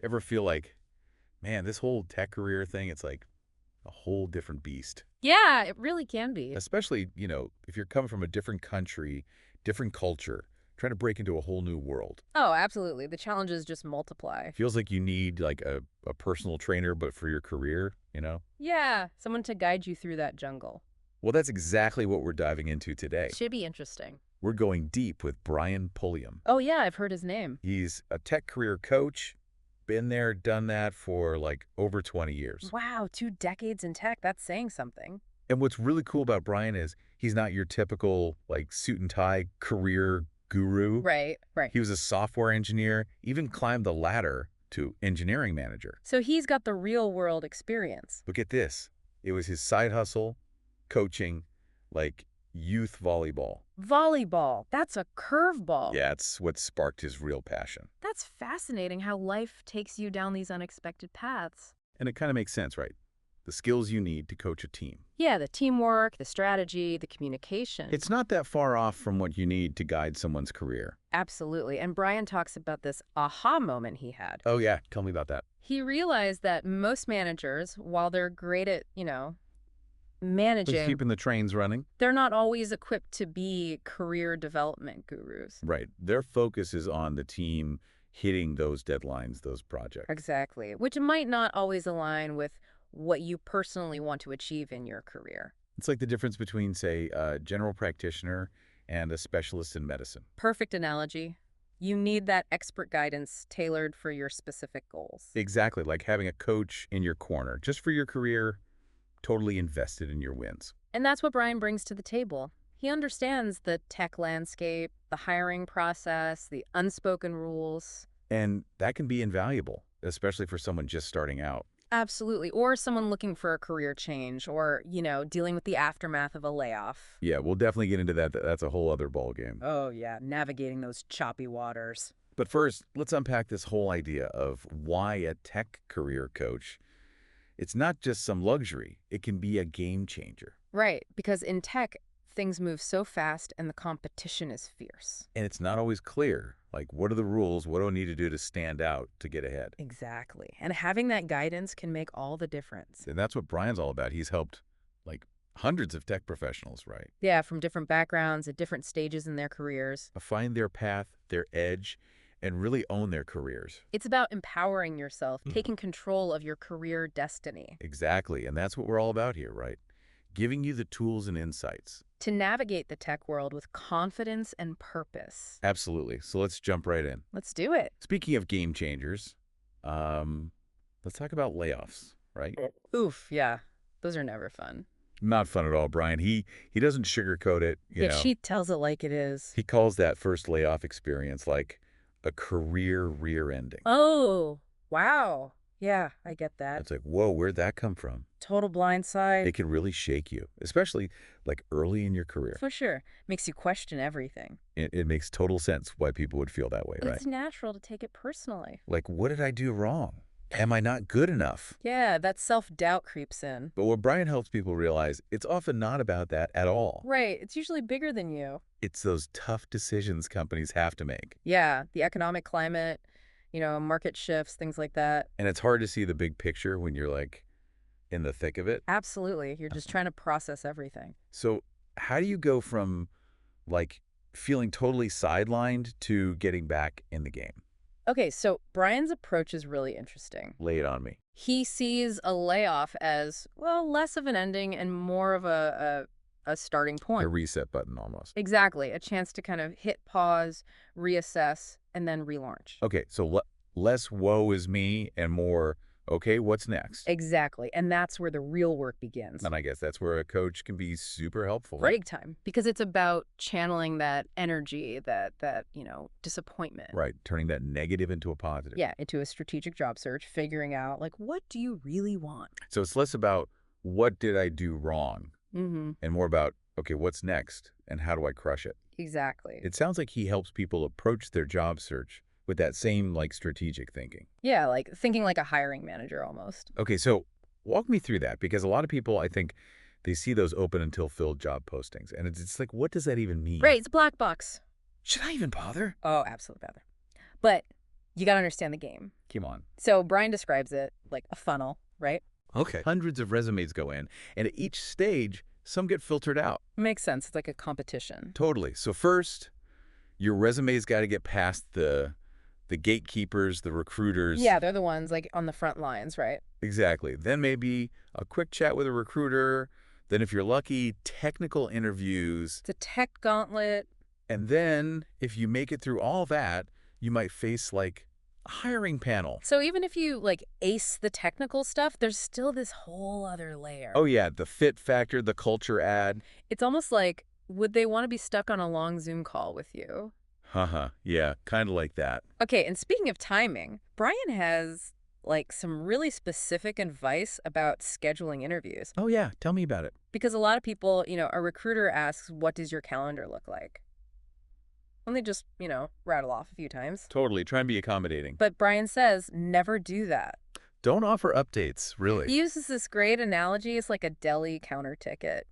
Ever feel like, man, this whole tech career thing, it's like a whole different beast. Yeah, it really can be. Especially, if you're coming from a different country, different culture, trying to break into a whole new world. Oh, absolutely. The challenges just multiply. Feels like you need like a personal trainer, but for your career. Yeah, someone to guide you through that jungle. Well, that's exactly what we're diving into today. Should be interesting. We're going deep with Brian Pulliam. Oh, yeah, I've heard his name. He's a tech career coach, been there, done that for like over 20 years. Wow, 2 decades in tech. That's saying something. And what's really cool about Brian is he's not your typical like suit and tie career guru. Right, right. He was a software engineer, even climbed the ladder to engineering manager. So he's got the real world experience. Look at this. It was his side hustle, coaching, like youth volleyball. Volleyball. That's a curveball. Yeah, it's what sparked his real passion. That's fascinating how life takes you down these unexpected paths. And it kind of makes sense, right? The skills you need to coach a team. Yeah, the teamwork, the strategy, the communication. It's not that far off from what you need to guide someone's career. Absolutely. And Brian talks about this aha moment he had. Oh, yeah. Tell me about that. He realized that most managers, while they're great at, Just managing, keeping the trains running. they're not always equipped to be career development gurus. Right. Their focus is on the team hitting those deadlines, those projects. Exactly. Which might not always align with what you personally want to achieve in your career. It's like the difference between, say, a general practitioner and a specialist in medicine. Perfect analogy. You need that expert guidance tailored for your specific goals. Exactly, like having a coach in your corner, just for your career, totally invested in your wins. And that's what Brian brings to the table. He understands the tech landscape, the hiring process, the unspoken rules. And that can be invaluable, especially for someone just starting out. Absolutely. Or someone looking for a career change or, dealing with the aftermath of a layoff. Yeah, we'll definitely get into that. That's a whole other ballgame. Oh, yeah, navigating those choppy waters. But first, let's unpack this whole idea of why a tech career coach. It's not just some luxury. It can be a game changer. Right, because in tech, things move so fast and the competition is fierce. And it's not always clear. Like, what are the rules? What do I need to do to stand out, to get ahead? Exactly. And having that guidance can make all the difference. And that's what Brian's all about. He's helped, like, hundreds of tech professionals, right? Yeah, from different backgrounds at different stages in their careers. Find their path, their edge, and really own their careers. It's about empowering yourself, taking control of your career destiny. Exactly. And that's what we're all about here, right? Giving you the tools and insights. To navigate the tech world with confidence and purpose. Absolutely. So let's jump right in. Let's do it. Speaking of game changers, let's talk about layoffs, right? Oof, yeah. Those are never fun. Not fun at all, Brian. He doesn't sugarcoat it, Yeah, she tells it like it is. He calls that first layoff experience like a career rear ending. Oh, wow. Yeah, I get that. It's like, whoa, where'd that come from? Total blindside. It can really shake you, especially like early in your career. For sure. Makes you question everything. It makes total sense why people would feel that way, But right? it's natural to take it personally. Like, what did I do wrong? Am I not good enough? Yeah, that self-doubt creeps in. But what Brian helps people realize, it's often not about that at all. Right. It's usually bigger than you. It's those tough decisions companies have to make. Yeah, the economic climate, market shifts, things like that. And it's hard to see the big picture when you're like in the thick of it. Absolutely. You're just trying to process everything. So how do you go from like feeling totally sidelined to getting back in the game? Okay, so Brian's approach is really interesting. Lay it on me. He sees a layoff as, well, less of an ending and more of a starting point. A reset button almost. Exactly. A chance to kind of hit pause, reassess, and then relaunch. Okay, so less woe is me and more, okay, what's next? Exactly. And that's where the real work begins. And I guess that's where a coach can be super helpful. Break time. Because it's about channeling that energy, that disappointment. Right. Turning that negative into a positive. Yeah, into a strategic job search, figuring out, like, what do you really want? So it's less about what did I do wrong Mm-hmm. and more about, okay, what's next and how do I crush it? Exactly. It sounds like he helps people approach their job search with that same like strategic thinking. Yeah, like thinking like a hiring manager almost. Okay, so walk me through that because a lot of people, I think, they see those open until filled job postings and it's like, what does that even mean? Right, it's a black box. Should I even bother? Oh, absolutely bother. But You got to understand the game. Come on. So Brian describes it like a funnel, right? Okay. Hundreds of resumes go in, and at each stage, some get filtered out. Makes sense. It's like a competition. Totally. So first, your resume's got to get past the gatekeepers, the recruiters. Yeah, they're the ones like on the front lines, right? Exactly. Then maybe a quick chat with a recruiter. Then if you're lucky, technical interviews. It's a tech gauntlet. And then if you make it through all that, you might face like a hiring panel. So even if you like ace the technical stuff, there's still this whole other layer. Oh yeah, the fit factor, the culture ad. It's almost like, would they want to be stuck on a long Zoom call with you? Haha, yeah, kind of like that. Okay, and speaking of timing, Brian has like some really specific advice about scheduling interviews. Oh yeah, tell me about it. Because a lot of people, a recruiter asks, what does your calendar look like? And they just, rattle off a few times. Totally, try and be accommodating. But Brian says, never do that. Don't offer updates, really. He uses this great analogy. It's like a deli counter ticket,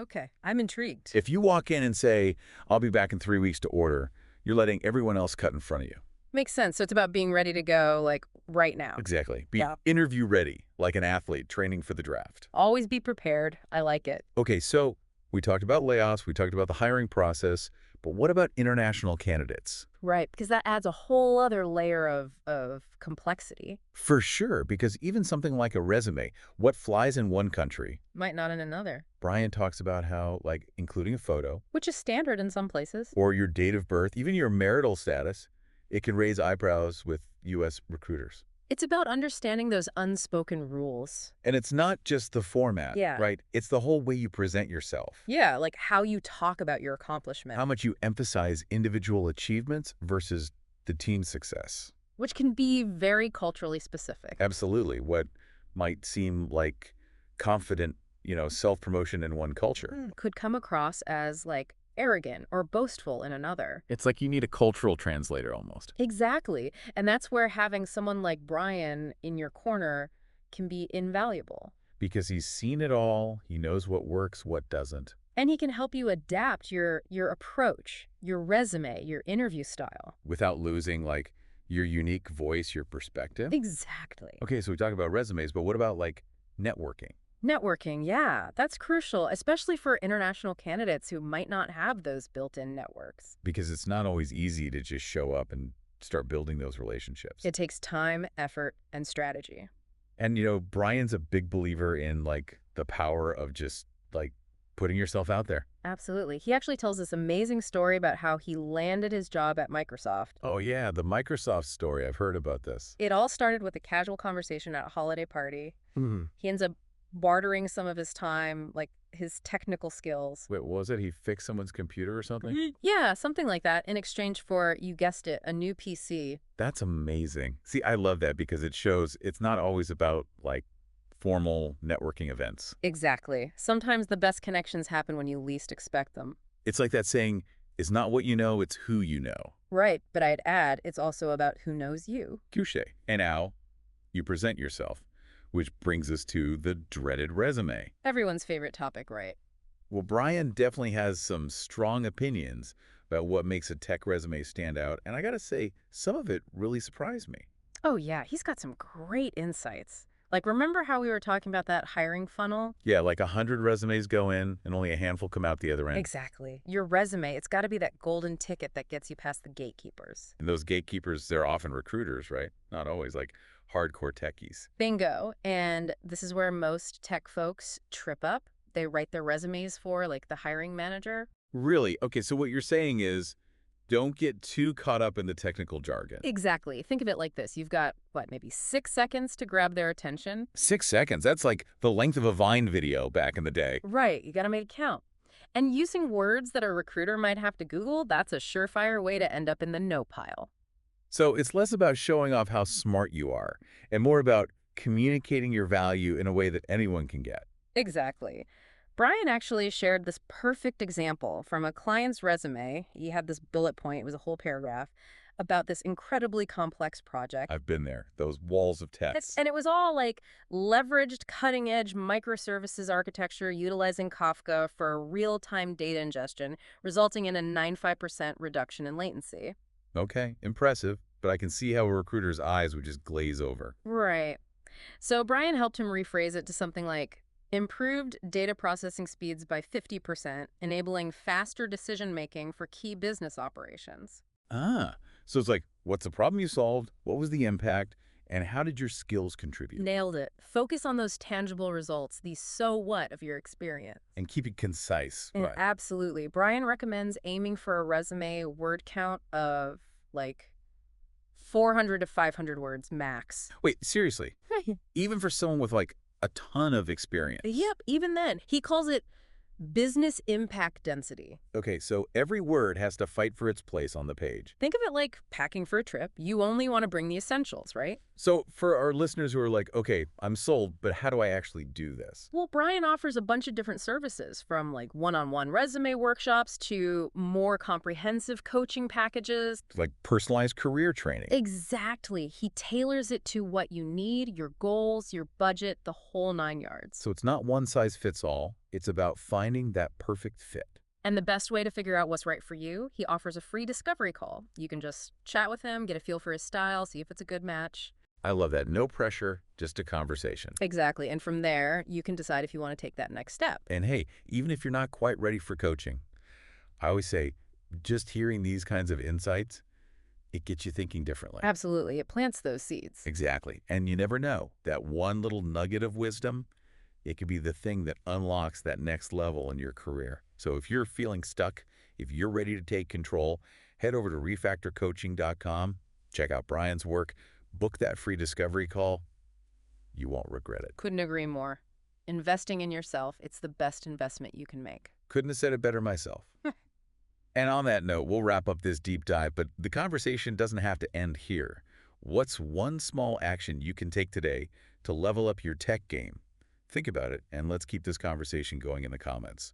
Okay, I'm intrigued. If you walk in and say, I'll be back in 3 weeks to order, you're letting everyone else cut in front of you. Makes sense. So it's about being ready to go, like, right now. Exactly. Be Yeah. interview ready, like an athlete training for the draft. Always be prepared. I like it. Okay, so we talked about layoffs, we talked about the hiring process, but what about international candidates? Right, because that adds a whole other layer of complexity. For sure, because even something like a resume, what flies in one country, Might not in another, Brian talks about how, like, including a photo, which is standard in some places. or your date of birth, even your marital status, it can raise eyebrows with U.S. recruiters. It's about understanding those unspoken rules. And it's not just the format, Yeah. right? It's the whole way you present yourself. Yeah, like how you talk about your accomplishment, How much you emphasize individual achievements versus the team's success. which can be very culturally specific. Absolutely. What might seem like confident, self-promotion in one culture. Could come across as like arrogant or boastful in another. It's like you need a cultural translator almost. Exactly. And that's where having someone like Brian in your corner can be invaluable. Because he's seen it all, he knows what works, what doesn't. And he can help you adapt your approach, your resume, your interview style. Without losing, like, your unique voice, your perspective. Exactly. Okay, so we talk about resumes, but what about, like, networking? Networking, yeah, that's crucial, especially for international candidates who might not have those built-in networks. Because it's not always easy to just show up and start building those relationships. It takes time, effort, and strategy. And, Brian's a big believer in, like, the power of just, like, putting yourself out there. Absolutely. He actually tells this amazing story about how he landed his job at Microsoft. Oh, yeah, the Microsoft story. I've heard about this. It all started with a casual conversation at a holiday party. He ends up bartering some of his time, like his technical skills. Wait, what was it? He fixed someone's computer or something? Yeah, something like that, in exchange for, you guessed it, a new PC. That's amazing. See, I love that because it shows it's not always about, like, formal networking events. Exactly. Sometimes the best connections happen when you least expect them. It's like that saying, it's not what you know, it's who you know. Right, but I'd add, it's also about who knows you. Touche. And how you present yourself, which brings us to the dreaded resume. Everyone's favorite topic, right? Well, Brian definitely has some strong opinions about what makes a tech resume stand out, and I gotta say, some of it really surprised me. Oh yeah, he's got some great insights. Like, remember how we were talking about that hiring funnel? Yeah, like 100 resumes go in and only a handful come out the other end. Exactly. Your resume, it's got to be that golden ticket that gets you past the gatekeepers. And those gatekeepers, they're often recruiters, right? Not always, like hardcore techies. Bingo. And this is where most tech folks trip up. They write their resumes for, like, the hiring manager. Really? Okay, so what you're saying is don't get too caught up in the technical jargon. Exactly. Think of it like this. You've got, maybe 6 seconds to grab their attention? 6 seconds? That's like the length of a Vine video back in the day. Right. You got to make it count. And using words that a recruiter might have to Google, that's a surefire way to end up in the no pile. So it's less about showing off how smart you are and more about communicating your value in a way that anyone can get. Exactly. Brian actually shared this perfect example from a client's resume. He had this bullet point, it was a whole paragraph, about this incredibly complex project. I've been there, those walls of text. And it was all like leveraged cutting-edge microservices architecture utilizing Kafka for real-time data ingestion, resulting in a 95% reduction in latency. Okay, impressive. but I can see how a recruiter's eyes would just glaze over. Right. So Brian helped him rephrase it to something like improved data processing speeds by 50%, enabling faster decision making for key business operations. Ah, so it's like, what's the problem you solved? What was the impact? And how did your skills contribute? Nailed it. Focus on those tangible results, the so what of your experience. And keep it concise, And right? absolutely. Brian recommends aiming for a resume word count of like 400 to 500 words max. Wait, seriously, even for someone with like a ton of experience. Yep, even then. He calls it business impact density. Okay, so every word has to fight for its place on the page. Think of it like packing for a trip. You only want to bring the essentials, right? So for our listeners who are like, okay, I'm sold, but how do I actually do this? Well, Brian offers a bunch of different services from like one-on-one resume workshops to more comprehensive coaching packages. Like personalized career training. Exactly. He tailors it to what you need, your goals, your budget, the whole nine yards. So it's not one size fits all. It's about finding that perfect fit. And the best way to figure out what's right for you, he offers a free discovery call. You can just chat with him, get a feel for his style, see if it's a good match. I love that. No pressure, just a conversation. Exactly. And from there, you can decide if you want to take that next step. And hey, even if you're not quite ready for coaching, I always say just hearing these kinds of insights, it gets you thinking differently. Absolutely. It plants those seeds. Exactly. And you never know, that one little nugget of wisdom, it could be the thing that unlocks that next level in your career. So if you're feeling stuck, if you're ready to take control, head over to refactorcoaching.com, check out Brian's work, book that free discovery call. You won't regret it. Couldn't agree more. Investing in yourself, it's the best investment you can make. Couldn't have said it better myself. And on that note, we'll wrap up this deep dive, but the conversation doesn't have to end here. What's one small action you can take today to level up your tech game? Think about it, and let's keep this conversation going in the comments.